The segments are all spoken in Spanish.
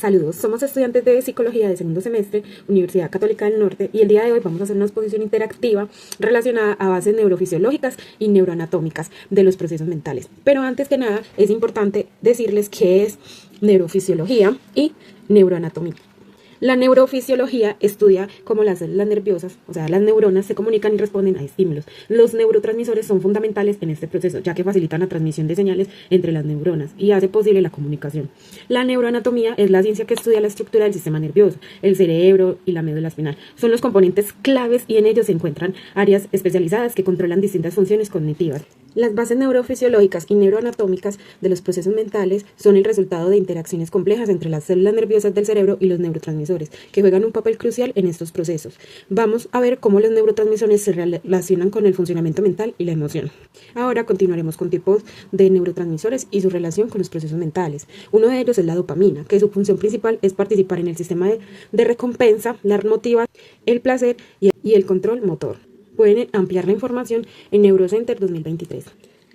Saludos, somos estudiantes de Psicología de segundo semestre, Universidad Católica del Norte, y el día de hoy vamos a hacer una exposición interactiva relacionada a bases neurofisiológicas y neuroanatómicas de los procesos mentales. Pero antes que nada, es importante decirles qué es neurofisiología y neuroanatomía. La neurofisiología estudia cómo las células nerviosas, o sea, las neuronas, se comunican y responden a estímulos. Los neurotransmisores son fundamentales en este proceso, ya que facilitan la transmisión de señales entre las neuronas y hace posible la comunicación. La neuroanatomía es la ciencia que estudia la estructura del sistema nervioso, el cerebro y la médula espinal. Son los componentes claves y en ellos se encuentran áreas especializadas que controlan distintas funciones cognitivas. Las bases neurofisiológicas y neuroanatómicas de los procesos mentales son el resultado de interacciones complejas entre las células nerviosas del cerebro y los neurotransmisores, que juegan un papel crucial en estos procesos. Vamos a ver cómo los neurotransmisores se relacionan con el funcionamiento mental y la emoción. Ahora continuaremos con tipos de neurotransmisores y su relación con los procesos mentales. Uno de ellos es la dopamina, que su función principal es participar en el sistema de recompensa, la motivación, el placer y el control motor. Pueden ampliar la información en Neurocenter 2023.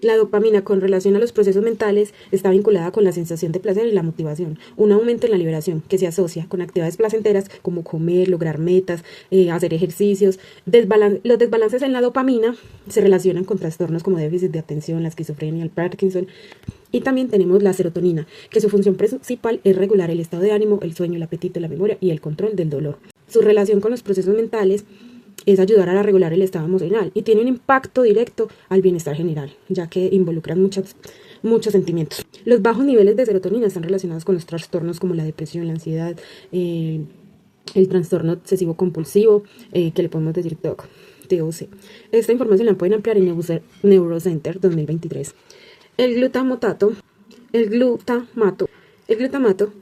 La dopamina con relación a los procesos mentales está vinculada con la sensación de placer y la motivación, un aumento en la liberación que se asocia con actividades placenteras como comer, lograr metas, hacer ejercicios. Los desbalances en la dopamina se relacionan con trastornos como déficit de atención, la esquizofrenia, el Parkinson. Y también tenemos la serotonina, que su función principal es regular el estado de ánimo, el sueño, el apetito, la memoria y el control del dolor. Su relación con los procesos mentales es ayudar a regular el estado emocional y tiene un impacto directo al bienestar general, ya que involucran muchos sentimientos. Los bajos niveles de serotonina están relacionados con los trastornos como la depresión, la ansiedad, el trastorno obsesivo compulsivo, que le podemos decir TOC. Esta información la pueden ampliar en Neurocenter 2023. El glutamato,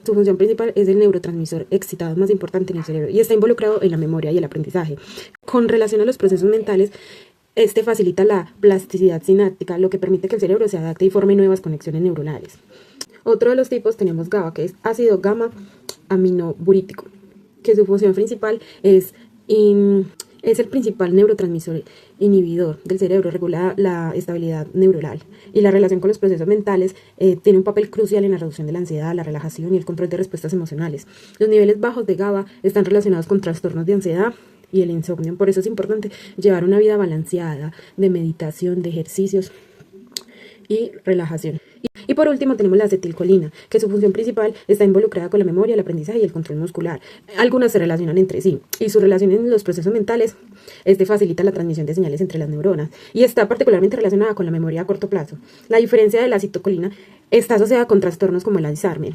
su función principal es el neurotransmisor excitado más importante en el cerebro y está involucrado en la memoria y el aprendizaje. Con relación a los procesos mentales, este facilita la plasticidad sináptica, lo que permite que el cerebro se adapte y forme nuevas conexiones neuronales. Otro de los tipos tenemos GABA, que es ácido gamma aminobutírico, que su función principal es el principal neurotransmisor inhibidor del cerebro, regula la estabilidad neuronal y la relación con los procesos mentales tiene un papel crucial en la reducción de la ansiedad, la relajación y el control de respuestas emocionales. Los niveles bajos de GABA están relacionados con trastornos de ansiedad y el insomnio, por eso es importante llevar una vida balanceada de meditación, de ejercicios y relajación. Y por último tenemos la acetilcolina, que su función principal está involucrada con la memoria, el aprendizaje y el control muscular. Algunas se relacionan entre sí y su relación en los procesos mentales facilita la transmisión de señales entre las neuronas y está particularmente relacionada con la memoria a corto plazo. La diferencia de la acetilcolina está asociada con trastornos como el Alzheimer.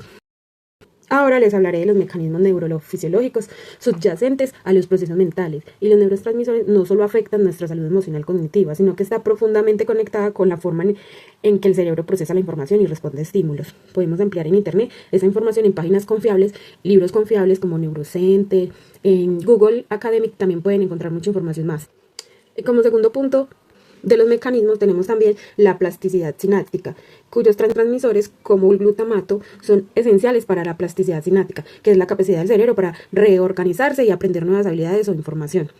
Ahora les hablaré de los mecanismos neurofisiológicos subyacentes a los procesos mentales. Y los neurotransmisores no solo afectan nuestra salud emocional cognitiva, sino que está profundamente conectada con la forma en que el cerebro procesa la información y responde a estímulos. Podemos ampliar en internet esa información en páginas confiables, libros confiables como Neurocenter. En Google Academic también pueden encontrar mucha información más. Como segundo punto de los mecanismos tenemos también la plasticidad sináptica, cuyos transmisores como el glutamato son esenciales para la plasticidad sináptica, que es la capacidad del cerebro para reorganizarse y aprender nuevas habilidades o información.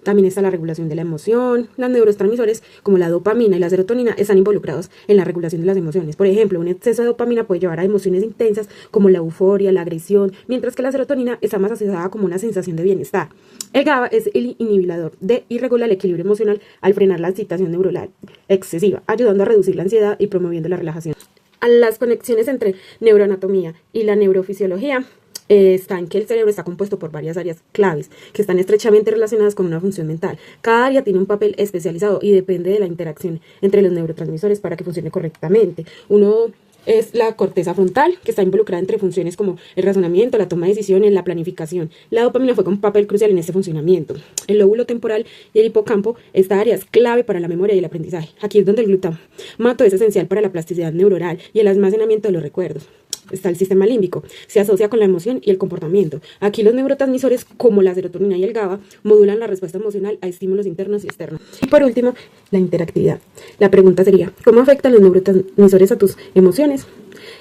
También está la regulación de la emoción. Los neurotransmisores como la dopamina y la serotonina están involucrados en la regulación de las emociones. Por ejemplo, un exceso de dopamina puede llevar a emociones intensas como la euforia, la agresión, mientras que la serotonina está más asociada como una sensación de bienestar. El GABA es el inhibidor y regula el equilibrio emocional al frenar la excitación neuronal excesiva, ayudando a reducir la ansiedad y promoviendo la relajación. A las conexiones entre neuroanatomía y la neurofisiología está en que el cerebro está compuesto por varias áreas claves que están estrechamente relacionadas con una función mental. Cada área tiene un papel especializado y depende de la interacción entre los neurotransmisores para que funcione correctamente. Uno es la corteza frontal, que está involucrada entre funciones como el razonamiento, la toma de decisiones, la planificación. La dopamina juega un papel crucial en este funcionamiento. El lóbulo temporal y el hipocampo, esta área es clave para la memoria y el aprendizaje. Aquí es donde el glutamato es esencial para la plasticidad neuronal y el almacenamiento de los recuerdos. Está el sistema límbico, se asocia con la emoción y el comportamiento. Aquí los neurotransmisores como la serotonina y el GABA modulan la respuesta emocional a estímulos internos y externos. Y por último, la interactividad. La pregunta sería, ¿cómo afectan los neurotransmisores a tus emociones?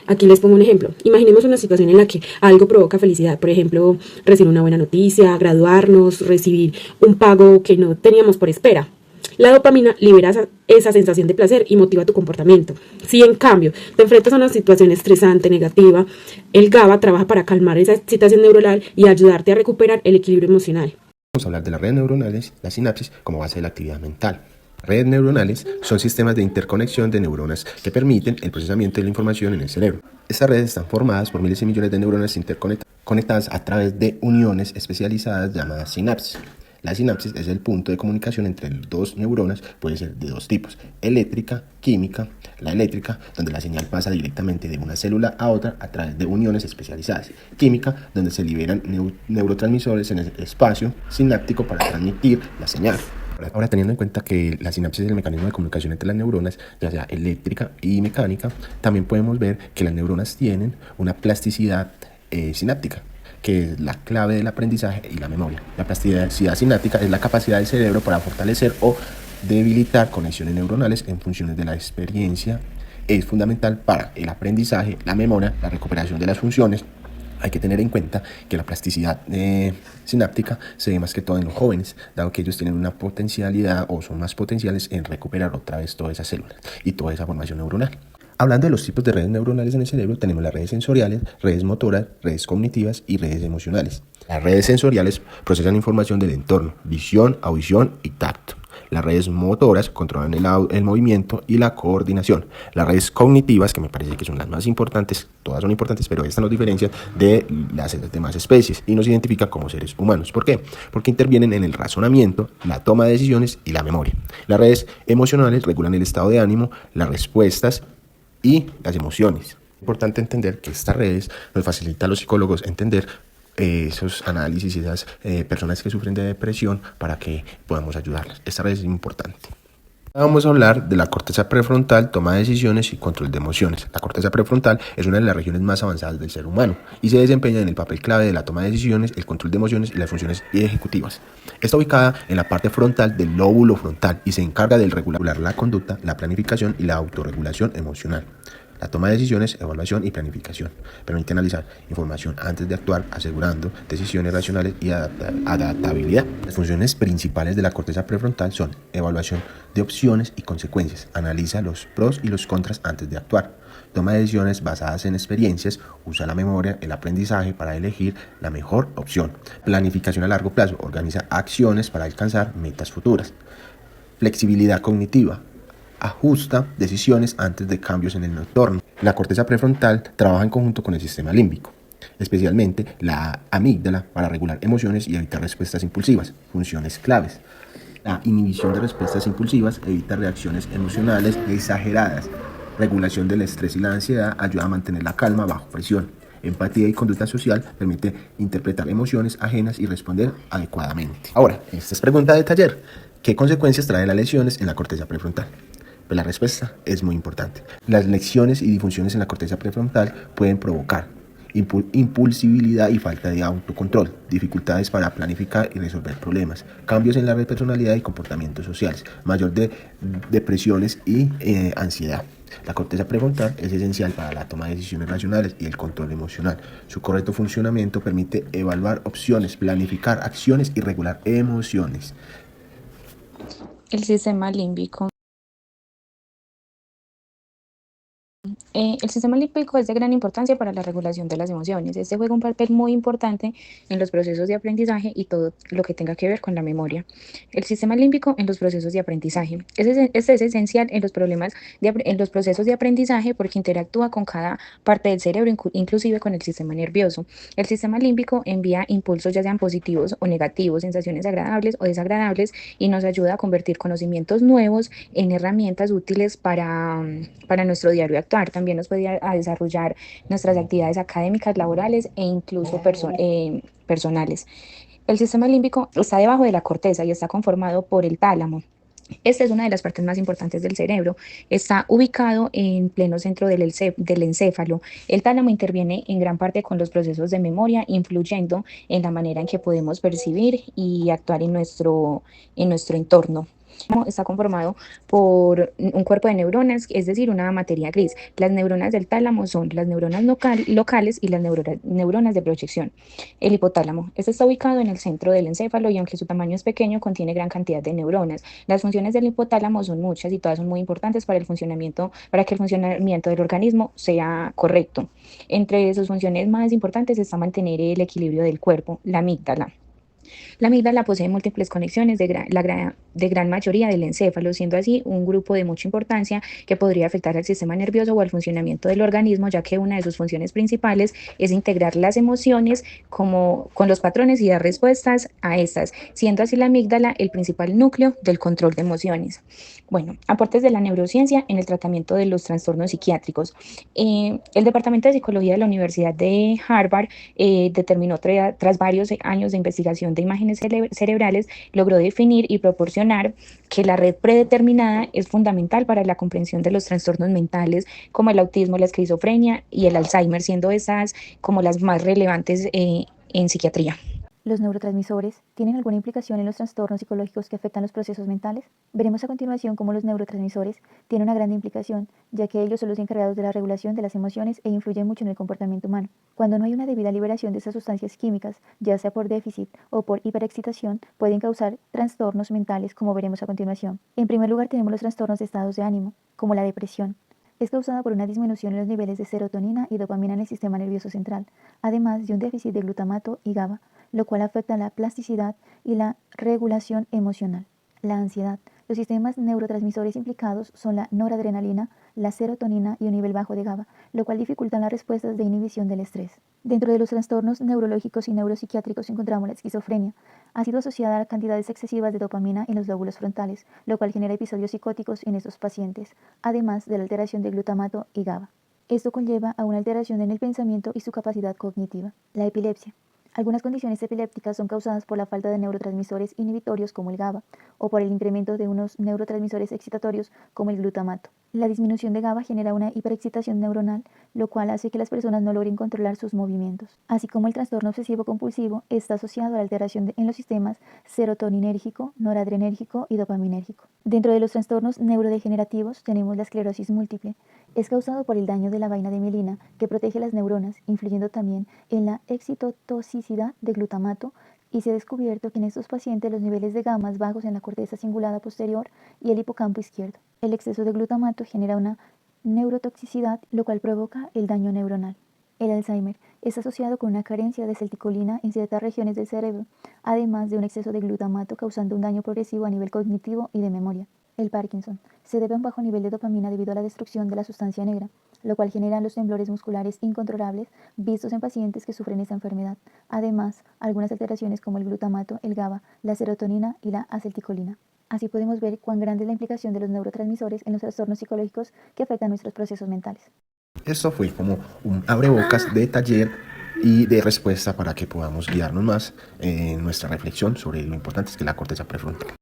Aquí les pongo un ejemplo. Imaginemos una situación en la que algo provoca felicidad. Por ejemplo, recibir una buena noticia, graduarnos, recibir un pago que no teníamos por espera. La dopamina libera esa sensación de placer y motiva tu comportamiento. Si en cambio te enfrentas a una situación estresante, negativa, el GABA trabaja para calmar esa excitación neuronal y ayudarte a recuperar el equilibrio emocional. Vamos a hablar de las redes neuronales, la sinapsis, como base de la actividad mental. Redes neuronales son sistemas de interconexión de neuronas que permiten el procesamiento de la información en el cerebro. Estas redes están formadas por miles y millones de neuronas interconectadas a través de uniones especializadas llamadas sinapsis. La sinapsis es el punto de comunicación entre dos neuronas, puede ser de dos tipos, eléctrica, química. La eléctrica, donde la señal pasa directamente de una célula a otra a través de uniones especializadas. Química, donde se liberan neurotransmisores en el espacio sináptico para transmitir la señal. Ahora, teniendo en cuenta que la sinapsis es el mecanismo de comunicación entre las neuronas, ya sea eléctrica y mecánica, también podemos ver que las neuronas tienen una plasticidad sináptica, que es la clave del aprendizaje y la memoria. La plasticidad sináptica es la capacidad del cerebro para fortalecer o debilitar conexiones neuronales en funciones de la experiencia. Es fundamental para el aprendizaje, la memoria, la recuperación de las funciones. Hay que tener en cuenta que la plasticidad sináptica se ve más que todo en los jóvenes, dado que ellos tienen una potencialidad o son más potenciales en recuperar otra vez todas esas células y toda esa formación neuronal. Hablando de los tipos de redes neuronales en el cerebro, tenemos las redes sensoriales, redes motoras, redes cognitivas y redes emocionales. Las redes sensoriales procesan información del entorno, visión, audición y tacto. Las redes motoras controlan el movimiento y la coordinación. Las redes cognitivas, que me parece que son las más importantes, todas son importantes, pero estas nos diferencian de las demás especies y nos identifican como seres humanos. ¿Por qué? Porque intervienen en el razonamiento, la toma de decisiones y la memoria. Las redes emocionales regulan el estado de ánimo, las respuestas y las emociones. Es importante entender que estas redes nos facilitan a los psicólogos entender esos análisis y esas personas que sufren de depresión para que podamos ayudarlas. Esta red es importante. Vamos a hablar de la corteza prefrontal, toma de decisiones y control de emociones. La corteza prefrontal es una de las regiones más avanzadas del ser humano y se desempeña en el papel clave de la toma de decisiones, el control de emociones y las funciones ejecutivas. Está ubicada en la parte frontal del lóbulo frontal y se encarga de regular la conducta, la planificación y la autorregulación emocional. La toma de decisiones, evaluación y planificación permite analizar información antes de actuar, asegurando decisiones racionales y adaptabilidad. Las funciones principales de la corteza prefrontal son evaluación de opciones y consecuencias, analiza los pros y los contras antes de actuar, toma decisiones basadas en experiencias, usa la memoria, el aprendizaje para elegir la mejor opción, planificación a largo plazo, organiza acciones para alcanzar metas futuras, flexibilidad cognitiva, ajusta decisiones antes de cambios en el entorno. La corteza prefrontal trabaja en conjunto con el sistema límbico, especialmente la amígdala, para regular emociones y evitar respuestas impulsivas. Funciones claves: la inhibición de respuestas impulsivas, evita reacciones emocionales exageradas. Regulación del estrés y la ansiedad, ayuda a mantener la calma bajo presión. Empatía y conducta social, permite interpretar emociones ajenas y responder adecuadamente. Ahora, esta es pregunta de taller. ¿Qué consecuencias trae las lesiones en la corteza prefrontal? Pues la respuesta es muy importante. Las lesiones y disfunciones en la corteza prefrontal pueden provocar impulsividad y falta de autocontrol, dificultades para planificar y resolver problemas, cambios en la personalidad y comportamientos sociales, mayor de depresiones y ansiedad. La corteza prefrontal es esencial para la toma de decisiones racionales y el control emocional. Su correcto funcionamiento permite evaluar opciones, planificar acciones y regular emociones. El sistema límbico. El sistema límbico es de gran importancia para la regulación de las emociones. Este juega un papel muy importante en los procesos de aprendizaje y todo lo que tenga que ver con la memoria. El sistema límbico en los procesos de aprendizaje. Este es esencial en los procesos de aprendizaje porque interactúa con cada parte del cerebro, inclusive con el sistema nervioso. El sistema límbico envía impulsos ya sean positivos o negativos, sensaciones agradables o desagradables, y nos ayuda a convertir conocimientos nuevos en herramientas útiles para nuestro diario actuar. También nos puede a desarrollar nuestras actividades académicas, laborales e incluso personales. El sistema límbico está debajo de la corteza y está conformado por el tálamo. Esta es una de las partes más importantes del cerebro. Está ubicado en pleno centro del encéfalo. El tálamo interviene en gran parte con los procesos de memoria, influyendo en la manera en que podemos percibir y actuar en nuestro entorno. Está conformado por un cuerpo de neuronas, es decir, una materia gris. Las neuronas del tálamo son las neuronas locales y las neuronas de proyección. El hipotálamo. Este está ubicado en el centro del encéfalo y aunque su tamaño es pequeño, contiene gran cantidad de neuronas. Las funciones del hipotálamo son muchas y todas son muy importantes para que el funcionamiento del organismo sea correcto. Entre sus funciones más importantes está mantener el equilibrio del cuerpo, la amígdala. La amígdala posee múltiples conexiones de gran mayoría del encéfalo, siendo así un grupo de mucha importancia que podría afectar al sistema nervioso o al funcionamiento del organismo, ya que una de sus funciones principales es integrar las emociones con los patrones y dar respuestas a estas, siendo así la amígdala el principal núcleo del control de emociones. Bueno, aportes de la neurociencia en el tratamiento de los trastornos psiquiátricos. El Departamento de Psicología de la Universidad de Harvard determinó tras varios años de investigación de imágenes cerebrales, logró definir y proporcionar que la red predeterminada es fundamental para la comprensión de los trastornos mentales como el autismo, la esquizofrenia y el Alzheimer, siendo esas como las más relevantes en psiquiatría. ¿Los neurotransmisores tienen alguna implicación en los trastornos psicológicos que afectan los procesos mentales? Veremos a continuación cómo los neurotransmisores tienen una gran implicación, ya que ellos son los encargados de la regulación de las emociones e influyen mucho en el comportamiento humano. Cuando no hay una debida liberación de estas sustancias químicas, ya sea por déficit o por hiperexcitación, pueden causar trastornos mentales, como veremos a continuación. En primer lugar, tenemos los trastornos de estados de ánimo, como la depresión. Es causada por una disminución en los niveles de serotonina y dopamina en el sistema nervioso central, además de un déficit de glutamato y GABA, lo cual afecta la plasticidad y la regulación emocional. La ansiedad. Los sistemas neurotransmisores implicados son la noradrenalina, la serotonina y un nivel bajo de GABA, lo cual dificultan las respuestas de inhibición del estrés. Dentro de los trastornos neurológicos y neuropsiquiátricos encontramos la esquizofrenia. Ha sido asociada a cantidades excesivas de dopamina en los lóbulos frontales, lo cual genera episodios psicóticos en estos pacientes, además de la alteración de glutamato y GABA. Esto conlleva a una alteración en el pensamiento y su capacidad cognitiva. La epilepsia. Algunas condiciones epilépticas son causadas por la falta de neurotransmisores inhibitorios como el GABA o por el incremento de unos neurotransmisores excitatorios como el glutamato. La disminución de GABA genera una hiperexcitación neuronal, lo cual hace que las personas no logren controlar sus movimientos. Así como el trastorno obsesivo-compulsivo está asociado a la alteración en los sistemas serotoninérgico, noradrenérgico y dopaminérgico. Dentro de los trastornos neurodegenerativos tenemos la esclerosis múltiple. Es causado por el daño de la vaina de mielina, que protege las neuronas, influyendo también en la excitotoxicidad de glutamato, y se ha descubierto que en estos pacientes los niveles de gamas bajos en la corteza cingulada posterior y el hipocampo izquierdo. El exceso de glutamato genera una neurotoxicidad, lo cual provoca el daño neuronal. El Alzheimer es asociado con una carencia de acetilcolina en ciertas regiones del cerebro, además de un exceso de glutamato causando un daño progresivo a nivel cognitivo y de memoria. El Parkinson se debe a un bajo nivel de dopamina debido a la destrucción de la sustancia negra, lo cual genera los temblores musculares incontrolables vistos en pacientes que sufren esta enfermedad. Además, algunas alteraciones como el glutamato, el GABA, la serotonina y la acetilcolina. Así podemos ver cuán grande es la implicación de los neurotransmisores en los trastornos psicológicos que afectan nuestros procesos mentales. Esto fue como un abrebocas de taller y de respuesta para que podamos guiarnos más en nuestra reflexión sobre lo importante que es la corteza prefrontal.